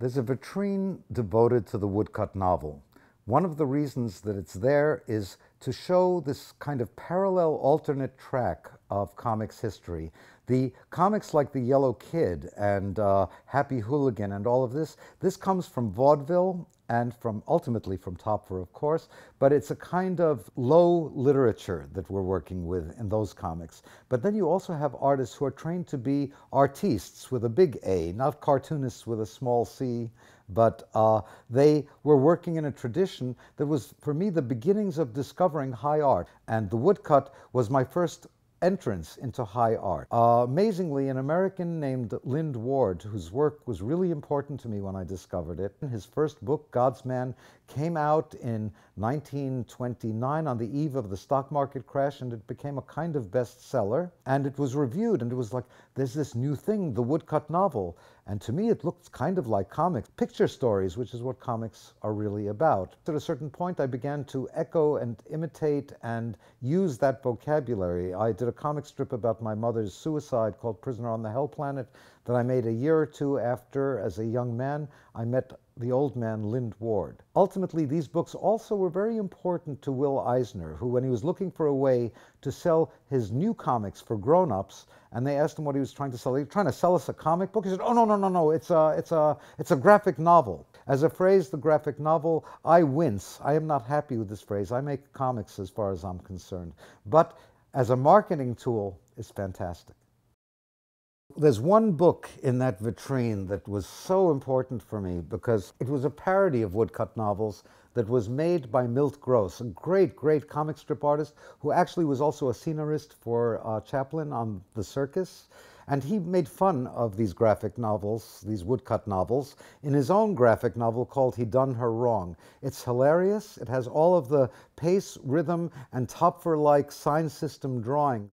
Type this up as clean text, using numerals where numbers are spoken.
There's a vitrine devoted to the woodcut novel. One of the reasons that it's there is to show this kind of parallel alternate track of comics history. The comics like The Yellow Kid and Happy Hooligan and all of this comes from vaudeville and ultimately from Topfer, of course, but it's a kind of low literature that we're working with in those comics. But then you also have artists who are trained to be artistes with a big A, not cartoonists with a small c, but they were working in a tradition that was, for me, the beginnings of discovering high art. And the woodcut was my first entrance into high art. Amazingly, an American named Lind Ward, whose work was really important to me when I discovered it. His first book, God's Man, came out in 1929 on the eve of the stock market crash, and it became a kind of bestseller. And it was reviewed, and it was like, there's this new thing, the woodcut novel. And to me, it looked kind of like comics, picture stories, which is what comics are really about. At a certain point, I began to echo and imitate and use that vocabulary. I did a comic strip about my mother's suicide called Prisoner on the Hell Planet that I made a year or two after, as a young man, I met the old man Lind Ward. Ultimately, these books also were very important to Will Eisner, who, when he was looking for a way to sell his new comics for grown-ups, and they asked him what he was trying to sell. He was trying to sell us a comic book. He said, "Oh, no, it's a graphic novel." As a phrase, the graphic novel, I wince. I am not happy with this phrase. I make comics as far as I'm concerned. But as a marketing tool, it's fantastic. There's one book in that vitrine that was so important for me because it was a parody of woodcut novels that was made by Milt Gross, a great, great comic strip artist who actually was also a scenarist for Chaplin on The Circus. And he made fun of these graphic novels, these woodcut novels, in his own graphic novel called He Done Her Wrong. It's hilarious. It has all of the pace, rhythm, and Topfer-like sign system drawing.